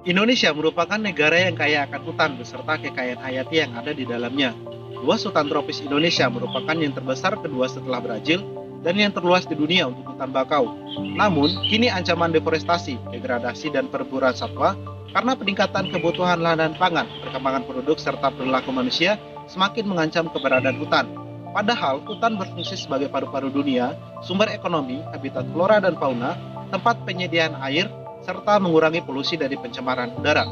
Indonesia merupakan negara yang kaya akan hutan beserta kekayaan hayati yang ada di dalamnya. Luas hutan tropis Indonesia merupakan yang terbesar kedua setelah Brazil dan yang terluas di dunia untuk hutan bakau. Namun, kini ancaman deforestasi, degradasi, dan perburuan satwa karena peningkatan kebutuhan lahan dan pangan, perkembangan penduduk, serta perilaku manusia semakin mengancam keberadaan hutan. Padahal, hutan berfungsi sebagai paru-paru dunia, sumber ekonomi, habitat flora dan fauna, tempat penyediaan air, serta mengurangi polusi dari pencemaran udara.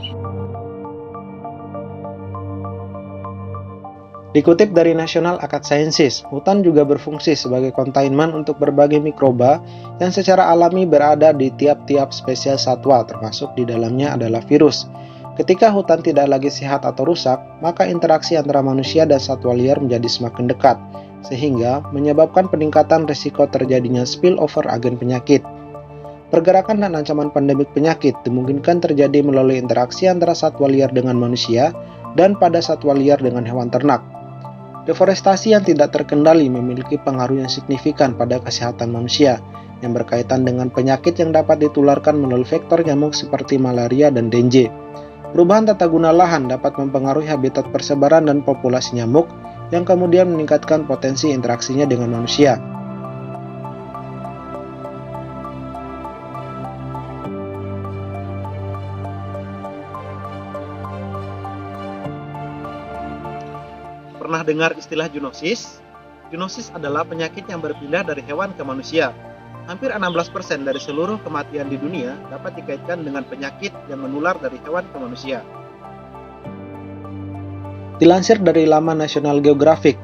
Dikutip dari National Acad Sciences, hutan juga berfungsi sebagai containment untuk berbagai mikroba yang secara alami berada di tiap-tiap spesies satwa, termasuk di dalamnya adalah virus. Ketika hutan tidak lagi sehat atau rusak, maka interaksi antara manusia dan satwa liar menjadi semakin dekat, sehingga menyebabkan peningkatan risiko terjadinya spillover agen penyakit. Pergerakan dan ancaman pandemik penyakit dimungkinkan terjadi melalui interaksi antara satwa liar dengan manusia dan pada satwa liar dengan hewan ternak. Deforestasi yang tidak terkendali memiliki pengaruh yang signifikan pada kesehatan manusia, yang berkaitan dengan penyakit yang dapat ditularkan melalui vektor nyamuk seperti malaria dan dengue. Perubahan tata guna lahan dapat mempengaruhi habitat persebaran dan populasi nyamuk, yang kemudian meningkatkan potensi interaksinya dengan manusia. Pernah dengar istilah zoonosis? Zoonosis adalah penyakit yang berpindah dari hewan ke manusia. Hampir 16% dari seluruh kematian di dunia dapat dikaitkan dengan penyakit yang menular dari hewan ke manusia. Dilansir dari laman National Geographic,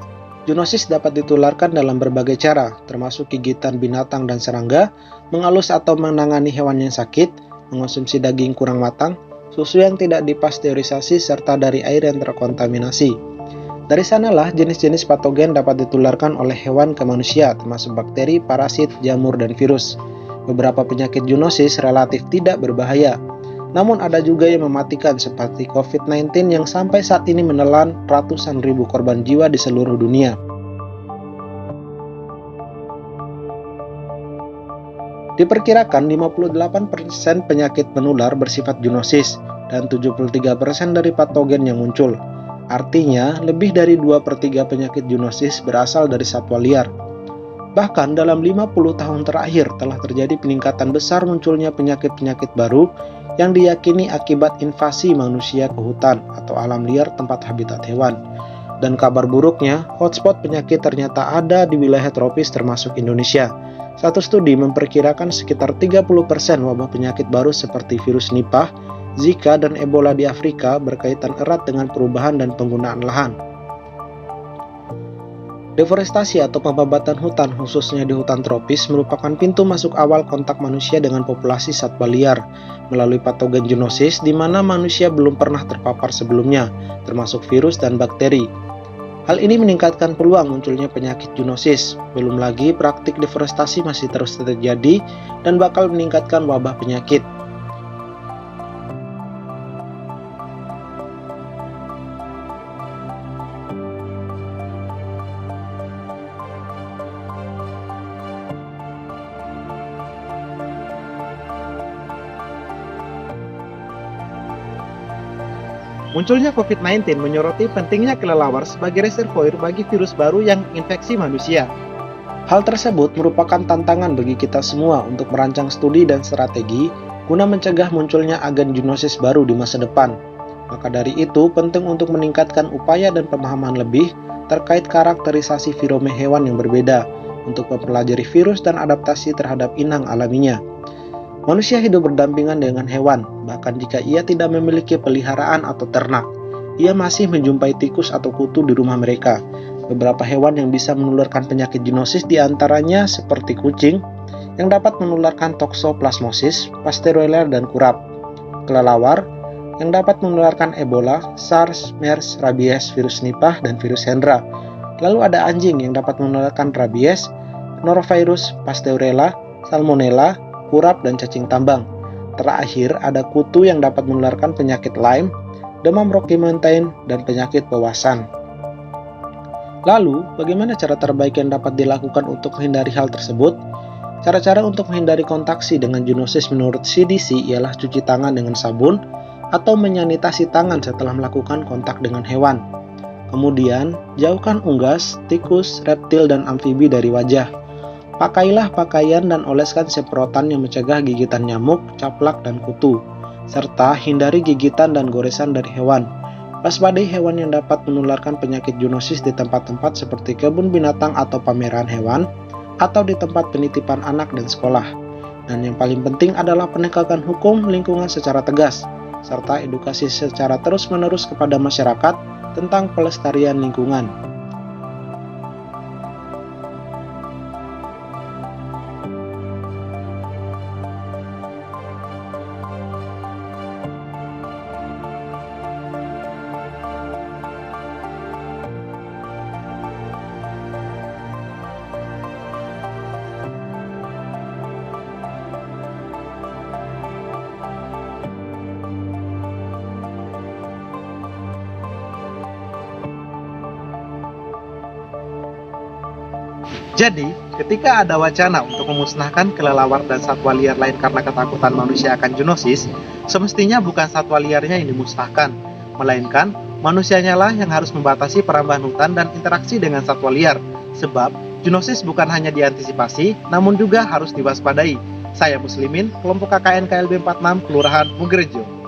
zoonosis dapat ditularkan dalam berbagai cara, termasuk gigitan binatang dan serangga, mengalus atau menangani hewan yang sakit, mengonsumsi daging kurang matang, susu yang tidak dipasteurisasi, serta dari air yang terkontaminasi. Dari sanalah jenis-jenis patogen dapat ditularkan oleh hewan ke manusia, termasuk bakteri, parasit, jamur, dan virus. Beberapa penyakit zoonosis relatif tidak berbahaya, namun ada juga yang mematikan seperti COVID-19 yang sampai saat ini menelan ratusan ribu korban jiwa di seluruh dunia. Diperkirakan 58% penyakit menular bersifat zoonosis dan 73% dari patogen yang muncul. Artinya, lebih dari 2/3 penyakit zoonosis berasal dari satwa liar. Bahkan dalam 50 tahun terakhir telah terjadi peningkatan besar munculnya penyakit-penyakit baru yang diyakini akibat invasi manusia ke hutan atau alam liar tempat habitat hewan. Dan kabar buruknya, hotspot penyakit ternyata ada di wilayah tropis termasuk Indonesia. Satu studi memperkirakan sekitar 30% wabah penyakit baru seperti virus Nipah, Zika, dan Ebola di Afrika berkaitan erat dengan perubahan dan penggunaan lahan. Deforestasi atau pembabatan hutan, khususnya di hutan tropis, merupakan pintu masuk awal kontak manusia dengan populasi satwa liar melalui patogen zoonosis di mana manusia belum pernah terpapar sebelumnya, termasuk virus dan bakteri. Hal ini meningkatkan peluang munculnya penyakit zoonosis. Belum lagi praktik deforestasi masih terus terjadi dan bakal meningkatkan wabah penyakit. Munculnya COVID-19 menyoroti pentingnya kelelawar sebagai reservoir bagi virus baru yang menginfeksi manusia. Hal tersebut merupakan tantangan bagi kita semua untuk merancang studi dan strategi guna mencegah munculnya agen zoonosis baru di masa depan. Maka dari itu, penting untuk meningkatkan upaya dan pemahaman lebih terkait karakterisasi virome hewan yang berbeda untuk mempelajari virus dan adaptasi terhadap inang alaminya. Manusia hidup berdampingan dengan hewan, bahkan jika ia tidak memiliki peliharaan atau ternak. Ia masih menjumpai tikus atau kutu di rumah mereka. Beberapa hewan yang bisa menularkan penyakit zoonosis diantaranya seperti kucing, yang dapat menularkan toxoplasmosis, pasteurella, dan kurap. Kelelawar, yang dapat menularkan Ebola, SARS, MERS, rabies, virus Nipah, dan virus Hendra. Lalu ada anjing yang dapat menularkan rabies, norovirus, pasteurella, salmonella, kurap, dan cacing tambang. Terakhir, ada kutu yang dapat menularkan penyakit Lyme, demam Rocky Mountain, dan penyakit pewasan. Lalu, bagaimana cara terbaik yang dapat dilakukan untuk menghindari hal tersebut? Cara-cara untuk menghindari kontaksi dengan zoonosis menurut CDC ialah cuci tangan dengan sabun, atau menyanitasi tangan setelah melakukan kontak dengan hewan. Kemudian, jauhkan unggas, tikus, reptil, dan amfibi dari wajah. Pakailah pakaian dan oleskan semprotan yang mencegah gigitan nyamuk, caplak, dan kutu, serta hindari gigitan dan goresan dari hewan. Waspadai hewan yang dapat menularkan penyakit zoonosis di tempat-tempat seperti kebun binatang atau pameran hewan, atau di tempat penitipan anak dan sekolah. Dan yang paling penting adalah penegakan hukum lingkungan secara tegas, serta edukasi secara terus-menerus kepada masyarakat tentang pelestarian lingkungan. Jadi, ketika ada wacana untuk memusnahkan kelelawar dan satwa liar lain karena ketakutan manusia akan zoonosis, semestinya bukan satwa liarnya yang dimusnahkan, melainkan manusianya lah yang harus membatasi perambahan hutan dan interaksi dengan satwa liar. Sebab, zoonosis bukan hanya diantisipasi, namun juga harus diwaspadai. Saya Muslimin, kelompok KKN KLB 46, Kelurahan Mugerejo.